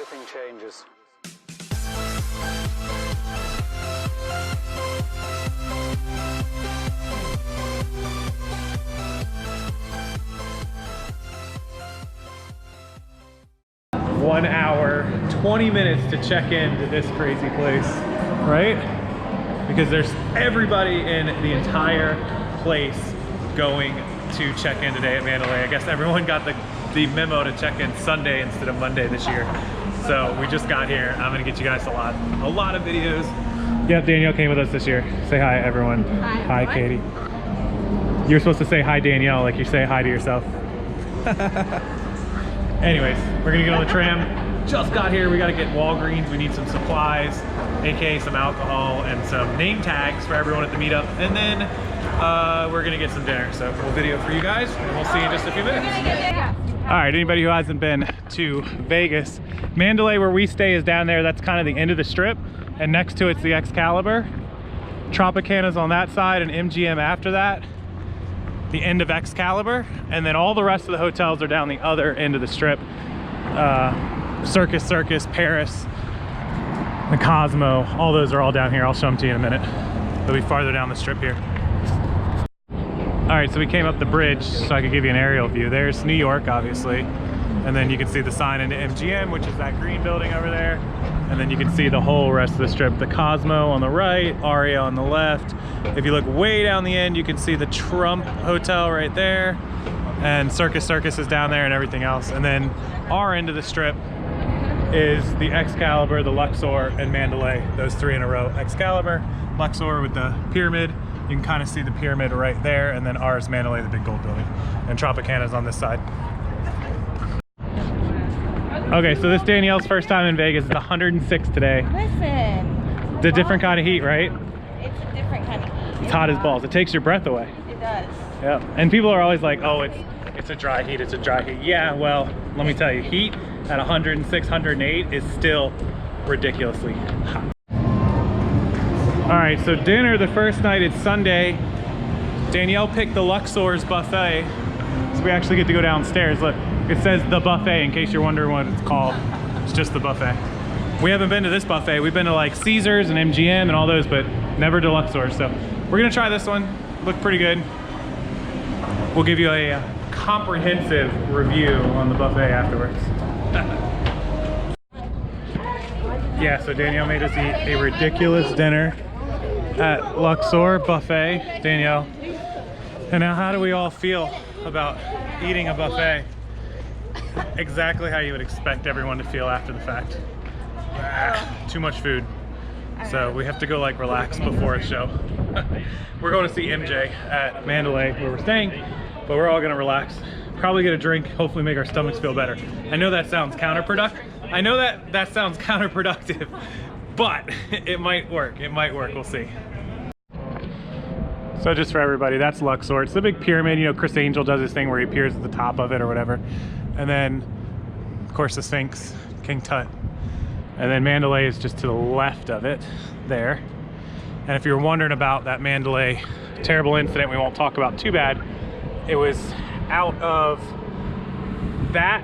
everything changes. One hour, 20 minutes to check into this crazy place, right? Because there's everybody in the entire place going to check in today at Mandalay. I guess everyone got the memo to check in Sunday instead of Monday this year. So we just got here. I'm gonna get you guys a lot of videos. Yep, Danielle came with us this year. Say hi, everyone. Hi, Katie. You're supposed to say hi, Danielle, like you say hi to yourself. Anyways, we're gonna get on the tram. Just got here, we gotta get Walgreens. We need some supplies, aka some alcohol and some name tags for everyone at the meetup. And then we're gonna get some dinner. So we'll video for you guys and we'll see you in just a few minutes. All right, anybody who hasn't been to Vegas, Mandalay where we stay is down there. That's kind of the end of the strip. And next to it's the Excalibur. Tropicana's on that side and MGM after that. The end of Excalibur, and then all the rest of the hotels are down the other end of the strip. Circus, Paris, the Cosmo, all those are all down here. I'll show them to you in a minute. They'll be farther down the strip here. All right, so we came up the bridge so I could give you an aerial view. There's New York, obviously, and then you can see the sign into MGM, which is that green building over there. And then you can see the whole rest of the strip. The Cosmo on the right, Aria on the left. If you look way down the end, you can see the Trump Hotel right there. And Circus is down there and everything else. And then our end of the strip is the Excalibur, the Luxor, and Mandalay. Those three in a row. Excalibur, Luxor with the pyramid. You can kind of see the pyramid right there. And then ours, Mandalay, the big gold building. And Tropicana's on this side. Okay, so this Danielle's first time in Vegas. It's 106 today. Listen. It's a different kind of heat, right? It's a different kind of heat. It's hot as balls. It takes your breath away. It does. Yeah. And people are always like, oh, it's a dry heat, it's a dry heat. Yeah, well, let me tell you, heat at 106, 108 is still ridiculously hot. All right, so dinner the first night, it's Sunday. Danielle picked the Luxores Buffet. So we actually get to go downstairs. Look, it says the buffet in case you're wondering what it's called. It's just the buffet. We haven't been to this buffet. We've been to like Caesars and MGM and all those, but never to Luxor. So we're gonna try this one. Looked pretty good. We'll give you a comprehensive review on the buffet afterwards. Yeah, so Danielle made us eat a ridiculous dinner at Luxor Buffet. Danielle. And now how do we all feel about eating a buffet? Exactly how you would expect everyone to feel after the fact. Too much food. So we have to go like relax before a show. We're going to see MJ at Mandalay where we're staying, but we're all gonna relax. Probably get a drink, hopefully make our stomachs feel better. I know that sounds counterproductive. But it might work, we'll see. So just for everybody, that's Luxor. It's the big pyramid. You know, Chris Angel does this thing where he appears at the top of it or whatever. And then, of course, the Sphinx, King Tut. And then Mandalay is just to the left of it, there. And if you're wondering about that Mandalay terrible incident we won't talk about too bad, it was out of that.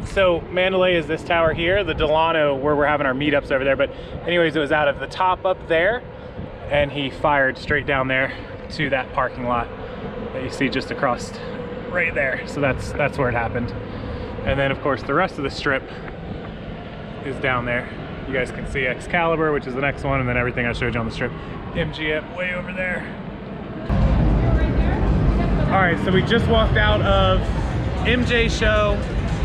So Mandalay is this tower here, the Delano, where we're having our meetups over there. But anyways, it was out of the top up there, and he fired straight down there to that parking lot that you see just across right there. So that's where it happened. And then of course the rest of the strip is down there. You guys can see Excalibur, which is the next one, and then everything I showed you on the strip. MGM way over there. All right, so we just walked out of MJ's show,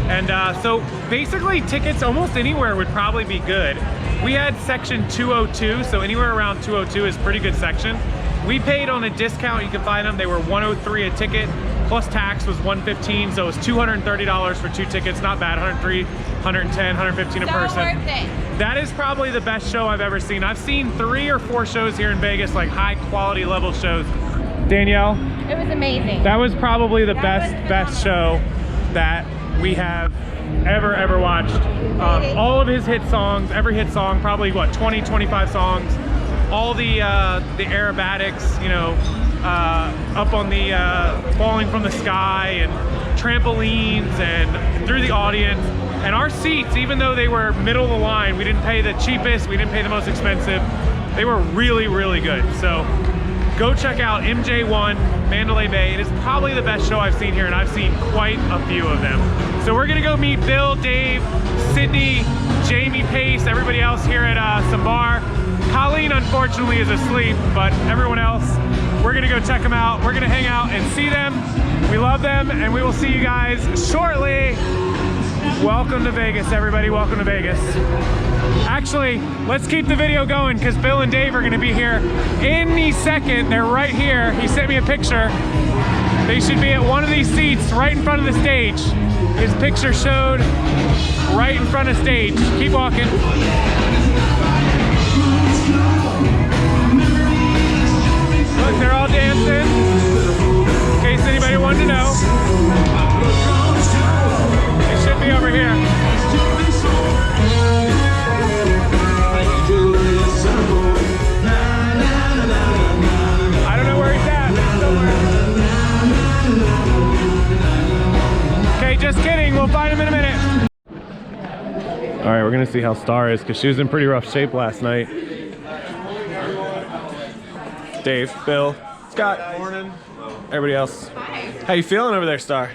and so basically tickets almost anywhere would probably be good. We had section 202, so anywhere around 202 is pretty good section. We paid on a discount, you can find them, they were $103 a ticket, plus tax was $115, so it was $230 for 2 tickets, not bad, $103, $110, $115 a person. Worth it. That is probably the best show I've ever seen. I've seen 3 or 4 shows here in Vegas, like high quality level shows. Danielle? It was amazing. That was probably the best show that we have ever watched. All of his hit songs, every hit song, probably what, 20, 25 songs. All the aerobatics, you know, up on the falling from the sky and trampolines and through the audience. And our seats, even though they were middle of the line, we didn't pay the cheapest, we didn't pay the most expensive, they were really, really good. So go check out MJ1 Mandalay Bay. It is probably the best show I've seen here, and I've seen quite a few of them. So we're gonna go meet Bill, Dave, Sydney, Jamie, Pace, everybody else here at some bar. Colleen, unfortunately, is asleep, but everyone else, we're gonna go check them out. We're gonna hang out and see them. We love them, and we will see you guys shortly. Welcome to Vegas, everybody. Welcome to Vegas. Actually, let's keep the video going because Bill and Dave are gonna be here any second. They're right here. He sent me a picture. They should be at one of these seats right in front of the stage. His picture showed right in front of stage. Keep walking. Look, they're all dancing. In case anybody wanted to know. They should be over here. I don't know where he's at, but somewhere. Okay, just kidding. We'll find him in a minute. All right, we're gonna see how Star is because she was in pretty rough shape last night. Dave, Bill, Scott, morning. Everybody else. Hi. How you feeling over there, Star?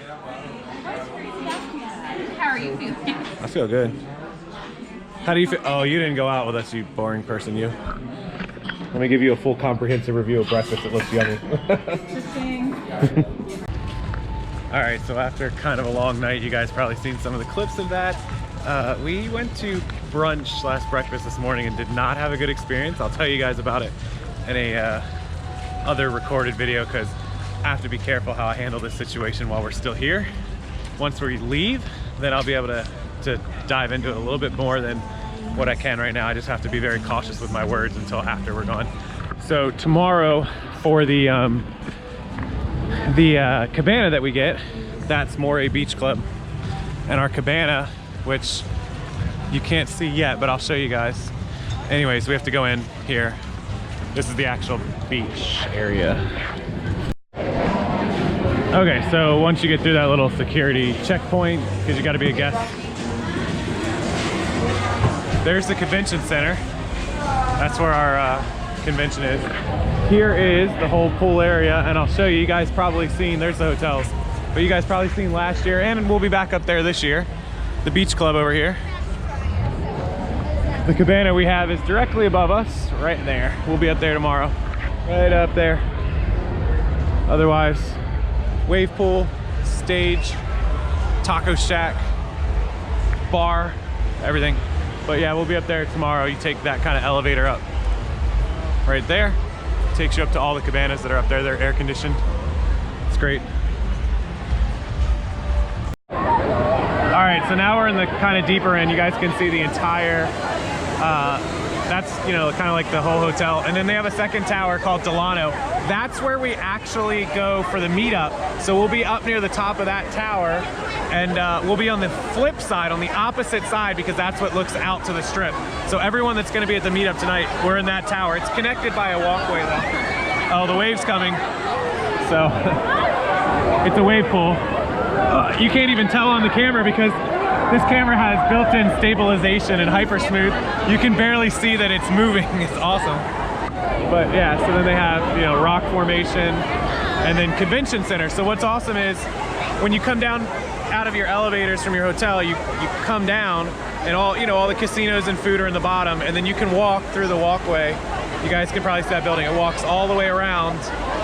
How are you feeling? I feel good. How do you feel? Oh, you didn't go out with us, you boring person, you. Let me give you a full comprehensive review of breakfast. It looks yummy. All right, so after kind of a long night, you guys probably seen some of the clips of that. We went to brunch last breakfast this morning and did not have a good experience. I'll tell you guys about it in a other recorded video because I have to be careful how I handle this situation while we're still here. Once we leave, then I'll be able to dive into it a little bit more than what I can right now. I just have to be very cautious with my words until after we're gone. So tomorrow for the cabana that we get, that's more a beach club. And our cabana, which you can't see yet, but I'll show you guys. Anyways, we have to go in here. This is the actual beach area. Okay, so once you get through that little security checkpoint, because you got to be a guest, there's the convention center. That's where our convention is. Here is the whole pool area, and I'll show you. You guys probably seen, there's the hotels, but you guys probably seen last year, and we'll be back up there this year, the beach club over here. The cabana we have is directly above us, right there. We'll be up there tomorrow, right up there. Otherwise, wave pool, stage, taco shack, bar, everything. But yeah, we'll be up there tomorrow. You take that kind of elevator up right there. Takes you up to all the cabanas that are up there. They're air conditioned. It's great. All right, so now we're in the kind of deeper end. You guys can see the entire, that's, you know, kind of like the whole hotel. And then they have a second tower called Delano. That's where we actually go for the meetup. So we'll be up near the top of that tower, and we'll be on the flip side, on the opposite side, because that's what looks out to the strip. So everyone that's gonna be at the meetup tonight, we're in that tower. It's connected by a walkway though. Oh, the wave's coming. So it's a wave pool. You can't even tell on the camera because this camera has built-in stabilization and hyper smooth. You can barely see that it's moving. It's awesome. But yeah, so then they have, you know, rock formation and then convention center. So what's awesome is when you come down out of your elevators from your hotel, you come down and all, you know, all the casinos and food are in the bottom, and then you can walk through the walkway. You guys can probably see that building. It walks all the way around.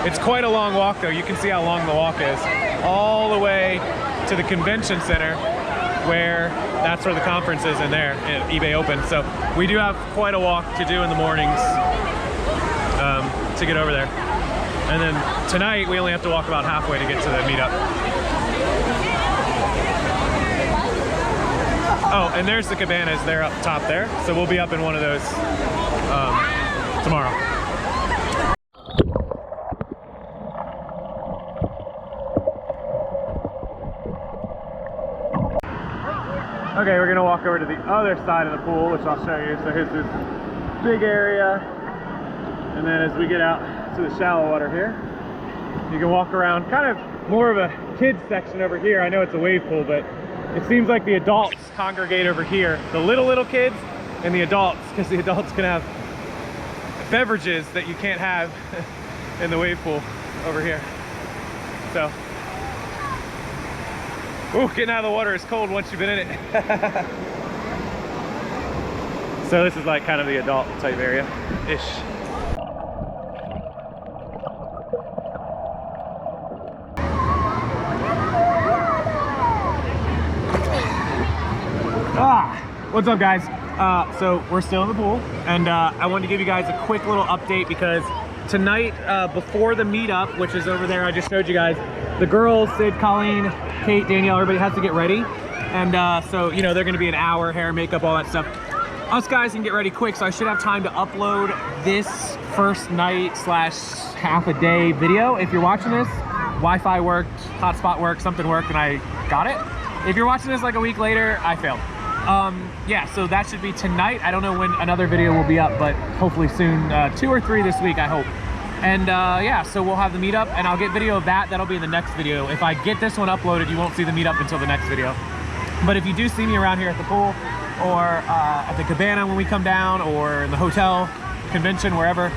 It's quite a long walk though. You can see how long the walk is. All the way to the convention center, where that's where the conference is in there at eBay Open. So we do have quite a walk to do in the mornings to get over there. And then tonight we only have to walk about halfway to get to the meetup. Oh, and there's the cabanas. They're up top there. So we'll be up in one of those tomorrow. Okay, we're gonna walk over to the other side of the pool, which I'll show you. So here's this big area, and then as we get out to the shallow water here, you can walk around, kind of more of a kids section over here. I know it's a wave pool, but It seems like the adults congregate over here. The little kids and the adults, because the adults can have beverages that you can't have in the wave pool over here. So, ooh, getting out of the water is cold once you've been in it. So this is like kind of the adult type area-ish. What's up, guys? So we're still in the pool, and I wanted to give you guys a quick little update because tonight, before the meetup, which is over there, I just showed you guys, the girls, Sid, Colleen, Kate, Danielle, everybody has to get ready. And so, you know, they're gonna be an hour, hair, makeup, all that stuff. Us guys can get ready quick, so I should have time to upload this first night slash half a day video. If you're watching this, Wi-Fi worked, hotspot worked, something worked, and I got it. If you're watching this like a week later, I failed. Yeah, so that should be tonight. I don't know when another video will be up, but hopefully soon, 2 or 3 this week, I hope. And yeah, so we'll have the meetup, and I'll get video of that. That'll be in the next video. If I get this one uploaded, you won't see the meetup until the next video. But if you do see me around here at the pool, or at the cabana when we come down, or in the hotel, convention, wherever,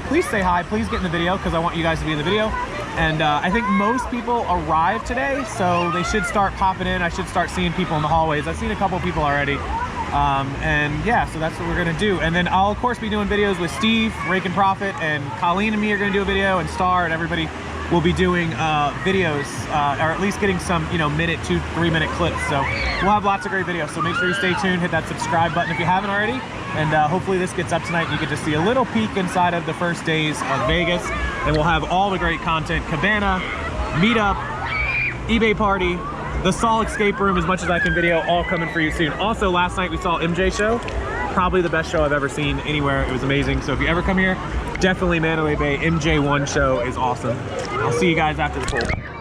please say hi, please get in the video, because I want you guys to be in the video. And I think most people arrived today, so they should start popping in. I should start seeing people in the hallways. I've seen a couple people already. And yeah, so that's what we're gonna do. And then I'll of course be doing videos with Steve, Rake and Profit, and Colleen and me are gonna do a video, and Star, and everybody will be doing videos, or at least getting some, you know, 1, 2, 3 minute clips. So we'll have lots of great videos. So make sure you stay tuned, hit that subscribe button if you haven't already. And hopefully this gets up tonight and you get to see a little peek inside of the first days of Vegas. And we'll have all the great content, cabana, meetup, eBay party, the Saul escape room, as much as I can video, all coming for you soon. Also, last night we saw MJ show, probably the best show I've ever seen anywhere. It was amazing. So if you ever come here, definitely Mandalay Bay MJ1 show is awesome. I'll see you guys after the pool.